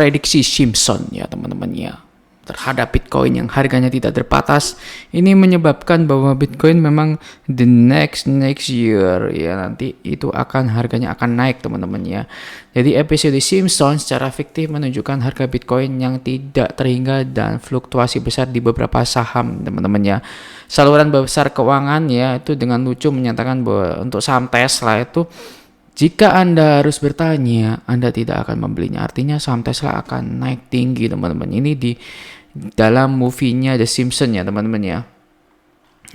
prediksi Simpson ya teman-teman ya terhadap Bitcoin yang harganya tidak terbatas. Ini menyebabkan bahwa Bitcoin memang the next year ya nanti itu harganya akan naik teman-teman ya. Jadi episode Simpson secara fiktif menunjukkan harga Bitcoin yang tidak terhingga dan fluktuasi besar di beberapa saham teman-teman ya. Saluran besar keuangan ya itu dengan lucu menyatakan bahwa untuk saham Tesla itu jika Anda harus bertanya, Anda tidak akan membelinya. Artinya saham Tesla akan naik tinggi teman-teman. Ini di dalam movie-nya The Simpsons ya teman-teman ya.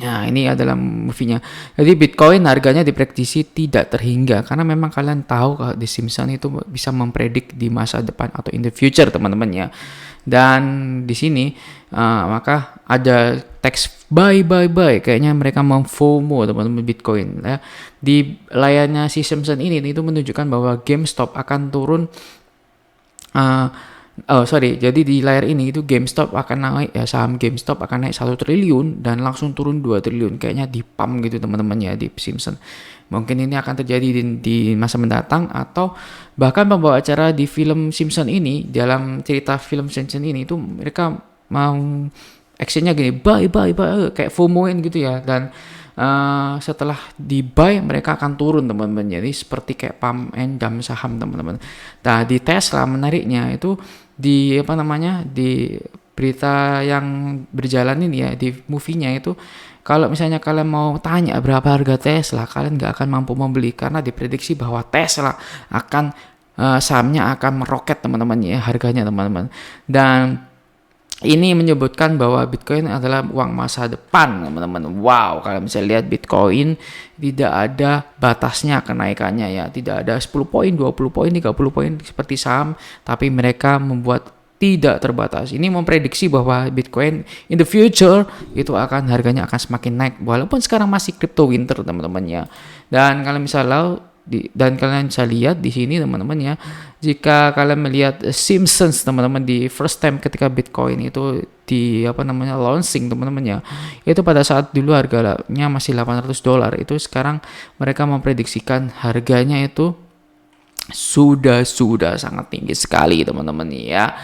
Nah ini adalah movie-nya. Jadi Bitcoin harganya diprediksi tidak terhingga karena memang kalian tahu kalau The Simpsons itu bisa mempredik di masa depan atau in the future teman-teman ya. Dan di sini maka ada teks buy kayaknya mereka memfomo teman-teman Bitcoin ya. Di layarnya si Simpson ini itu menunjukkan bahwa GameStop akan turun jadi di layar ini itu GameStop akan naik ya, saham GameStop akan naik 1 triliun dan langsung turun 2 triliun kayaknya di pump gitu teman-teman ya di Simpson. Mungkin ini akan terjadi di masa mendatang atau bahkan pembawa acara di film Simpson ini, dalam cerita film Simpson ini itu mereka mau actionnya gini, buy kayak FOMO-in gitu ya, dan setelah di buy mereka akan turun teman-teman. Jadi seperti kayak pump and dump saham teman-teman. Nah di Tesla menariknya itu di di berita yang berjalan ini ya, di movie-nya itu kalau misalnya kalian mau tanya berapa harga Tesla, kalian nggak akan mampu membeli karena diprediksi bahwa Tesla akan sahamnya akan meroket teman-teman ya harganya teman-teman. Dan ini menyebutkan bahwa Bitcoin adalah uang masa depan teman-teman. Wow, kalian bisa lihat Bitcoin tidak ada batasnya kenaikannya ya. Tidak ada 10 poin, 20 poin, 30 poin seperti saham, tapi mereka membuat tidak terbatas. Ini memprediksi bahwa Bitcoin in the future itu harganya akan semakin naik walaupun sekarang masih crypto winter teman-teman ya. Dan kalian bisa lihat di sini teman-teman ya, jika kalian melihat Simpsons teman-teman di first time ketika Bitcoin itu di launching teman-teman ya, itu pada saat dulu harganya masih $800, itu sekarang mereka memprediksikan harganya itu sudah sangat tinggi sekali teman-teman ya.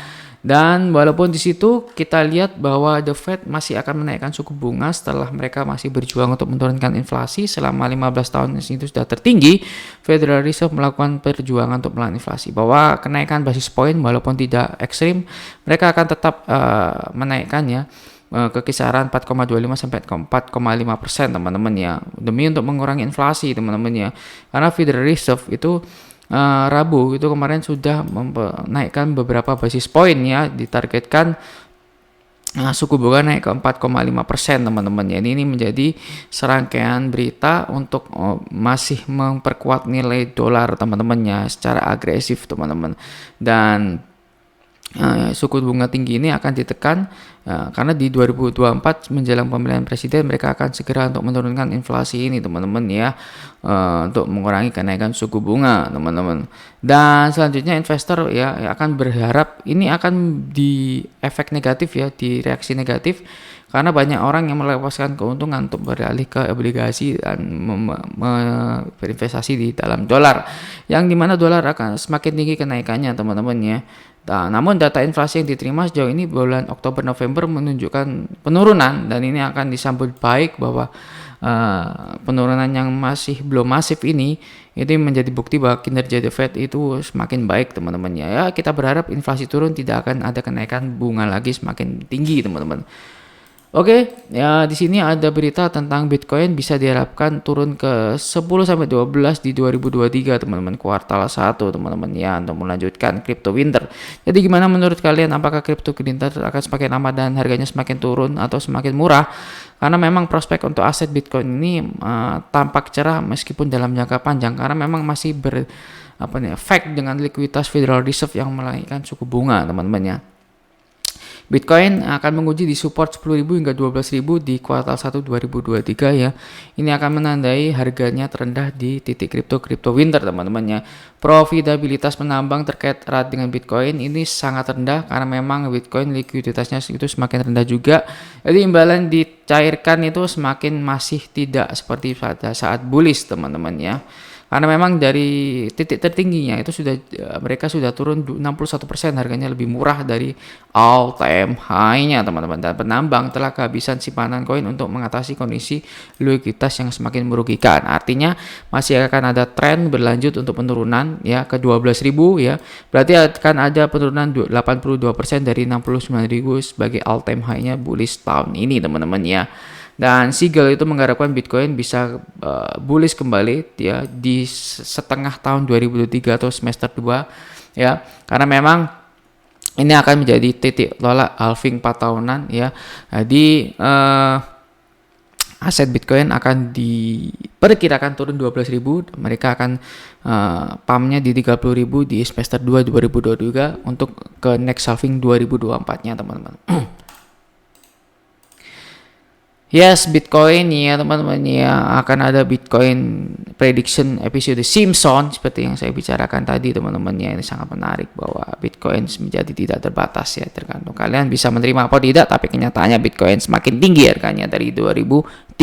Dan walaupun di situ kita lihat bahwa The Fed masih akan menaikkan suku bunga setelah mereka masih berjuang untuk menurunkan inflasi selama 15 tahun itu sudah tertinggi, Federal Reserve melakukan perjuangan untuk melawan inflasi. Bahwa kenaikan basis point walaupun tidak ekstrim, mereka akan tetap menaikkannya ke kisaran 4,25 sampai 4,5% teman-teman ya, demi untuk mengurangi inflasi teman-teman ya. Karena Federal Reserve itu Rabu itu kemarin sudah menaikkan beberapa basis point ya, ditargetkan suku bunga naik ke 4,5% teman-teman ya. Ini menjadi serangkaian berita untuk masih memperkuat nilai dolar teman-teman ya secara agresif teman-teman. Dan suku bunga tinggi ini akan ditekan karena di 2024 menjelang pemilihan presiden mereka akan segera untuk menurunkan inflasi ini teman-teman ya, untuk mengurangi kenaikan suku bunga teman-teman. Dan selanjutnya investor ya akan berharap ini akan di efek negatif ya, di reaksi negatif karena banyak orang yang melepaskan keuntungan untuk beralih ke obligasi dan berinvestasi di dalam dolar, yang dimana dolar akan semakin tinggi kenaikannya teman-teman ya. Nah, namun data inflasi yang diterima sejauh ini bulan Oktober-November menunjukkan penurunan, dan ini akan disambut baik bahwa penurunan yang masih belum masif ini itu menjadi bukti bahwa kinerja The Fed itu semakin baik teman-teman ya. Kita berharap inflasi turun, tidak akan ada kenaikan bunga lagi semakin tinggi teman-teman. Oke, ya di sini ada berita tentang Bitcoin bisa diharapkan turun ke 10 sampai 12 di 2023 teman-teman, kuartal 1 teman-teman ya, untuk melanjutkan crypto winter. Jadi gimana menurut kalian, apakah crypto winter akan semakin lama dan harganya semakin turun atau semakin murah? Karena memang prospek untuk aset Bitcoin ini tampak cerah meskipun dalam jangka panjang, karena memang masih efek dengan likuiditas Federal Reserve yang menaikkan suku bunga teman-teman ya. Bitcoin akan menguji di support 10.000 hingga 12.000 di kuartal 1 2023 ya. Ini akan menandai harganya terendah di titik crypto winter teman-teman ya. Profitabilitas penambang terkait erat dengan Bitcoin ini sangat rendah karena memang Bitcoin likuiditasnya itu semakin rendah juga. Jadi imbalan dicairkan itu semakin masih tidak seperti pada saat bullish teman-teman ya. karena memang dari titik tertingginya itu sudah mereka sudah turun 61%, harganya lebih murah dari all time high-nya teman-teman, dan penambang telah kehabisan simpanan koin untuk mengatasi kondisi likuiditas yang semakin merugikan. Artinya masih akan ada tren berlanjut untuk penurunan ya ke 12.000 ya. Berarti akan ada penurunan 82% dari 69.000 sebagai all time high-nya bullish tahun ini teman-teman ya. Dan Siegel itu mengharapkan Bitcoin bisa bullish kembali ya di setengah tahun 2023 atau semester 2 ya. Karena memang ini akan menjadi titik tolak halving 4 tahunan ya. Jadi aset Bitcoin akan diperkirakan turun 12.000. Mereka akan pumpnya di 30.000 di semester 2 2023 untuk ke next halving 2024-nya teman-teman. Yes, Bitcoin ya teman-teman ya, akan ada Bitcoin prediction episode Simpson seperti yang saya bicarakan tadi teman-teman ya. Ini sangat menarik bahwa Bitcoin menjadi tidak terbatas ya, tergantung kalian bisa menerima apa tidak, tapi kenyataannya Bitcoin semakin tinggi harganya dari 2013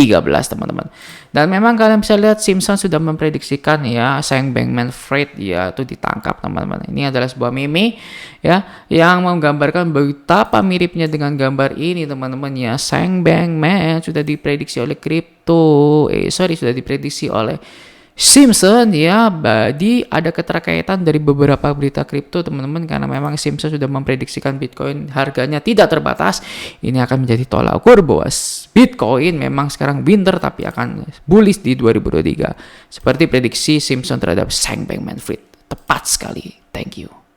teman-teman. Dan memang kalian bisa lihat Simpson sudah memprediksikan ya Sam Bankman-Fried ya itu ditangkap teman-teman. Ini adalah sebuah meme ya yang menggambarkan betapa miripnya dengan gambar ini teman-teman ya. Sam Bankman sudah diprediksi oleh sudah diprediksi oleh Simpson ya. Jadi ada keterkaitan dari beberapa berita kripto teman-teman, karena memang Simpson sudah memprediksikan Bitcoin harganya tidak terbatas. Ini akan menjadi tolak ukur bahwa Bitcoin memang sekarang winter tapi akan bullish di 2023 seperti prediksi Simpson terhadap Sam Bankman-Fried. Tepat sekali. Thank you.